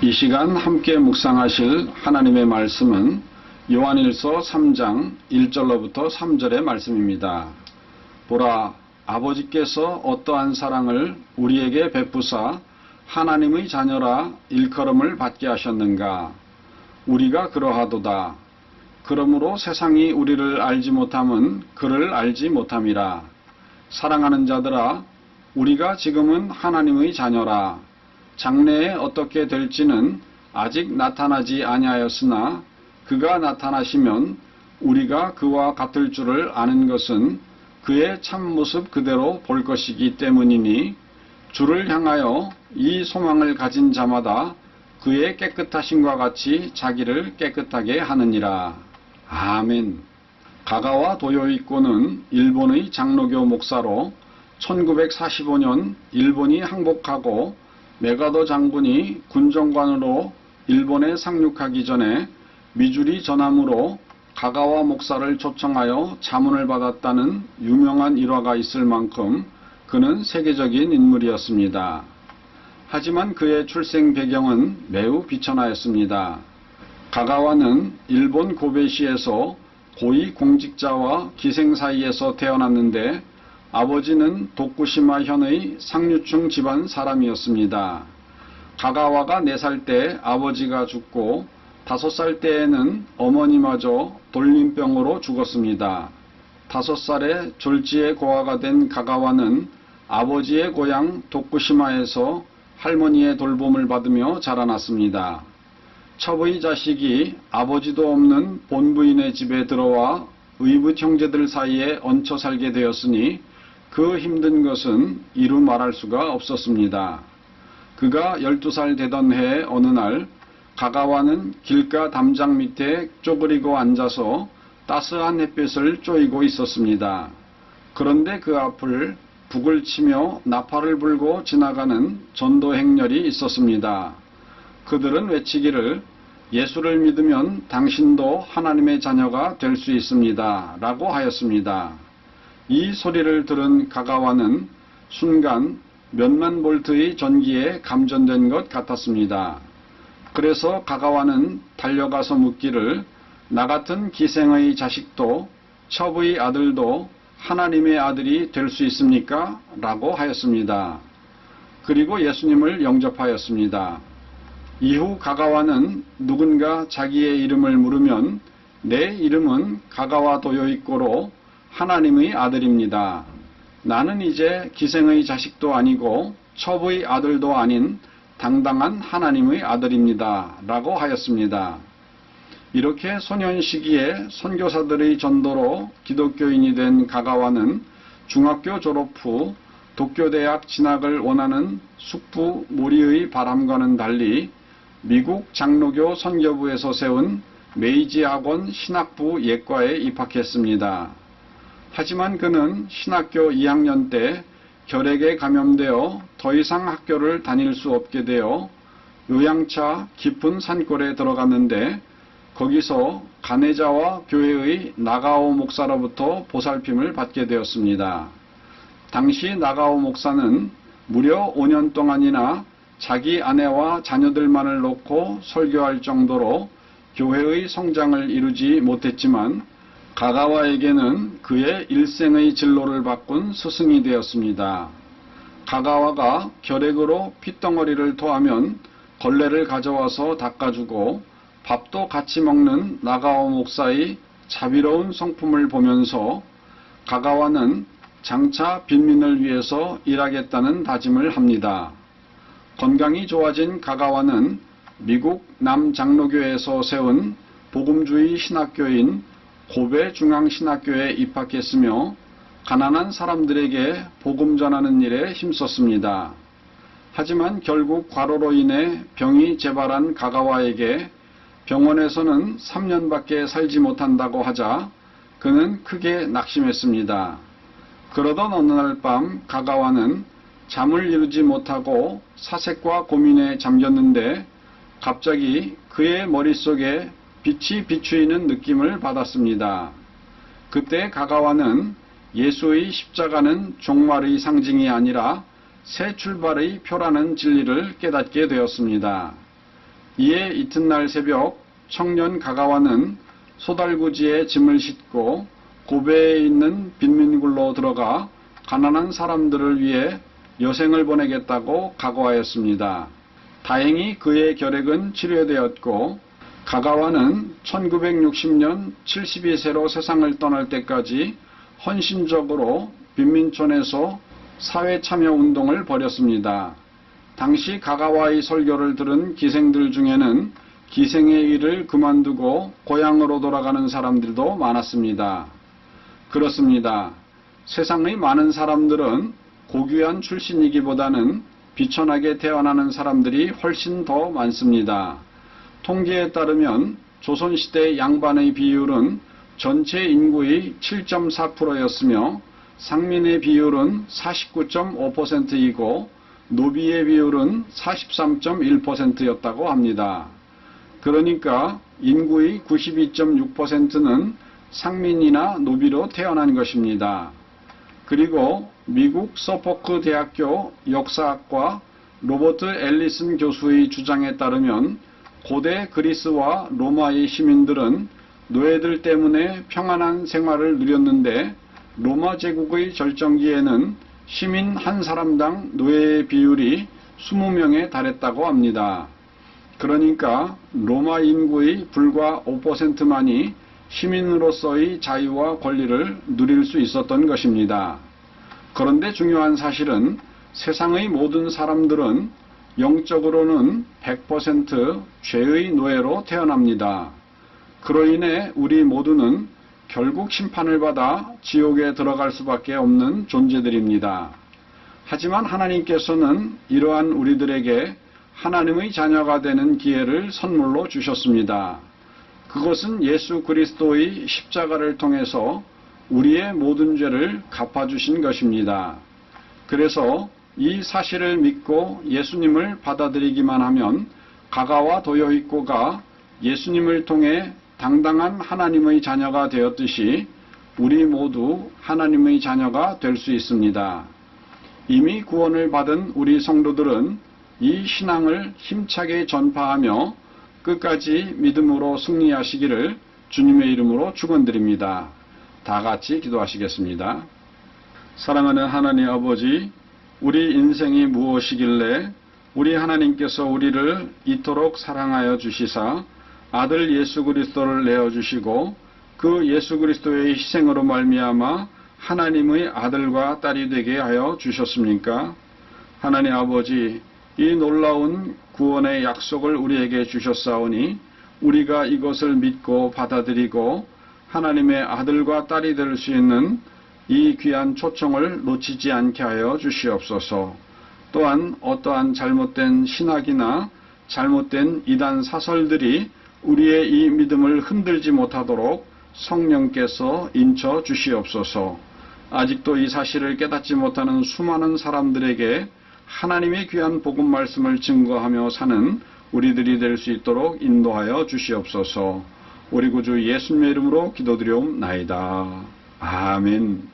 이 시간 함께 묵상하실 하나님의 말씀은 요한일서 3장 1절로부터 3절의 말씀입니다. 보라, 아버지께서 어떠한 사랑을 우리에게 베푸사 하나님의 자녀라 일컬음을 받게 하셨는가. 우리가 그러하도다. 그러므로 세상이 우리를 알지 못함은 그를 알지 못함이라. 사랑하는 자들아, 우리가 지금은 하나님의 자녀라. 장래에 어떻게 될지는 아직 나타나지 아니하였으나 그가 나타나시면 우리가 그와 같을 줄을 아는 것은 그의 참모습 그대로 볼 것이기 때문이니 주를 향하여 이 소망을 가진 자마다 그의 깨끗하심과 같이 자기를 깨끗하게 하느니라. 아멘. 가가와 도요이코는 일본의 장로교 목사로 1945년 일본이 항복하고 메가도 장군이 군정관으로 일본에 상륙하기 전에 미주리 전함으로 가가와 목사를 초청하여 자문을 받았다는 유명한 일화가 있을 만큼 그는 세계적인 인물이었습니다. 하지만 그의 출생 배경은 매우 비천하였습니다. 가가와는 일본 고베시에서 고위 공직자와 기생 사이에서 태어났는데 아버지는 도쿠시마 현의 상류층 집안 사람이었습니다. 가가와가 4살 때 아버지가 죽고 5살 때에는 어머니마저 돌림병으로 죽었습니다. 5살에 졸지에 고아가 된 가가와는 아버지의 고향 도쿠시마에서 할머니의 돌봄을 받으며 자라났습니다. 첩의 자식이 아버지도 없는 본부인의 집에 들어와 의붓 형제들 사이에 얹혀 살게 되었으니 그 힘든 것은 이루 말할 수가 없었습니다. 그가 12살 되던 해의 어느 날 가가와는 길가 담장 밑에 쪼그리고 앉아서 따스한 햇빛을 쬐이고 있었습니다. 그런데 그 앞을 북을 치며 나팔을 불고 지나가는 전도 행렬이 있었습니다. 그들은 외치기를 예수를 믿으면 당신도 하나님의 자녀가 될 수 있습니다. 라고 하였습니다. 이 소리를 들은 가가와는 순간 몇만 볼트의 전기에 감전된 것 같았습니다. 그래서 가가와는 달려가서 묻기를 나 같은 기생의 자식도 첩의 아들도 하나님의 아들이 될 수 있습니까? 라고 하였습니다. 그리고 예수님을 영접하였습니다. 이후 가가와는 누군가 자기의 이름을 물으면 내 이름은 가가와 도요이코로 하나님의 아들입니다. 나는 이제 기생의 자식도 아니고 첩의 아들도 아닌 당당한 하나님의 아들입니다. 라고 하였습니다. 이렇게 소년 시기에 선교사들의 전도로 기독교인이 된 가가와는 중학교 졸업 후 도쿄대학 진학을 원하는 숙부 모리의 바람과는 달리 미국 장로교 선교부에서 세운 메이지 학원 신학부 예과에 입학했습니다. 하지만 그는 신학교 2학년 때 결핵에 감염되어 더 이상 학교를 다닐 수 없게 되어 요양차 깊은 산골에 들어갔는데 거기서 가네자와 교회의 나가오 목사로부터 보살핌을 받게 되었습니다. 당시 나가오 목사는 무려 5년 동안이나 자기 아내와 자녀들만을 놓고 설교할 정도로 교회의 성장을 이루지 못했지만 가가와에게는 그의 일생의 진로를 바꾼 스승이 되었습니다. 가가와가 결핵으로 핏덩어리를 토하면 걸레를 가져와서 닦아주고 밥도 같이 먹는 나가오 목사의 자비로운 성품을 보면서 가가와는 장차 빈민을 위해서 일하겠다는 다짐을 합니다. 건강이 좋아진 가가와는 미국 남장로교에서 세운 복음주의 신학교인 고베 중앙신학교에 입학했으며 가난한 사람들에게 복음 전하는 일에 힘썼습니다. 하지만 결국 과로로 인해 병이 재발한 가가와에게 병원에서는 3년밖에 살지 못한다고 하자 그는 크게 낙심했습니다. 그러던 어느 날 밤 가가와는 잠을 이루지 못하고 사색과 고민에 잠겼는데 갑자기 그의 머릿속에 빛이 비추이는 느낌을 받았습니다. 그때 가가와는 예수의 십자가는 종말의 상징이 아니라 새 출발의 표라는 진리를 깨닫게 되었습니다. 이에 이튿날 새벽 청년 가가와는 소달구지에 짐을 싣고 고베에 있는 빈민굴로 들어가 가난한 사람들을 위해 여생을 보내겠다고 각오하였습니다. 다행히 그의 계획은 치료되었고 가가와는 1960년 72세로 세상을 떠날 때까지 헌신적으로 빈민촌에서 사회참여운동을 벌였습니다. 당시 가가와의 설교를 들은 기생들 중에는 기생의 일을 그만두고 고향으로 돌아가는 사람들도 많았습니다. 그렇습니다. 세상의 많은 사람들은 고귀한 출신이기보다는 비천하게 태어나는 사람들이 훨씬 더 많습니다. 통계에 따르면 조선시대 양반의 비율은 전체 인구의 7.4%였으며 상민의 비율은 49.5%이고 노비의 비율은 43.1%였다고 합니다. 그러니까 인구의 92.6%는 상민이나 노비로 태어난 것입니다. 그리고 미국 서포크 대학교 역사학과 로버트 앨리슨 교수의 주장에 따르면 고대 그리스와 로마의 시민들은 노예들 때문에 평안한 생활을 누렸는데 로마 제국의 절정기에는 시민 한 사람당 노예의 비율이 20명에 달했다고 합니다. 그러니까 로마 인구의 불과 5%만이 시민으로서의 자유와 권리를 누릴 수 있었던 것입니다. 그런데 중요한 사실은 세상의 모든 사람들은 영적으로는 100% 죄의 노예로 태어납니다. 그로 인해 우리 모두는 결국 심판을 받아 지옥에 들어갈 수밖에 없는 존재들입니다. 하지만 하나님께서는 이러한 우리들에게 하나님의 자녀가 되는 기회를 선물로 주셨습니다. 그것은 예수 그리스도의 십자가를 통해서 우리의 모든 죄를 갚아주신 것입니다. 그래서 이 사실을 믿고 예수님을 받아들이기만 하면 가가와 도요히코가 예수님을 통해 당당한 하나님의 자녀가 되었듯이 우리 모두 하나님의 자녀가 될 수 있습니다. 이미 구원을 받은 우리 성도들은 이 신앙을 힘차게 전파하며 끝까지 믿음으로 승리하시기를 주님의 이름으로 축원드립니다. 다 같이 기도하시겠습니다. 사랑하는 하나님 아버지, 우리 인생이 무엇이길래 우리 하나님께서 우리를 이토록 사랑하여 주시사 아들 예수 그리스도를 내어주시고 그 예수 그리스도의 희생으로 말미암아 하나님의 아들과 딸이 되게 하여 주셨습니까? 하나님 아버지, 이 놀라운 구원의 약속을 우리에게 주셨사오니 우리가 이것을 믿고 받아들이고 하나님의 아들과 딸이 될 수 있는 이 귀한 초청을 놓치지 않게 하여 주시옵소서. 또한 어떠한 잘못된 신학이나 잘못된 이단 사설들이 우리의 이 믿음을 흔들지 못하도록 성령께서 인쳐 주시옵소서. 아직도 이 사실을 깨닫지 못하는 수많은 사람들에게 하나님의 귀한 복음 말씀을 증거하며 사는 우리들이 될 수 있도록 인도하여 주시옵소서. 우리 구주 예수님의 이름으로 기도드리옵나이다. 아멘.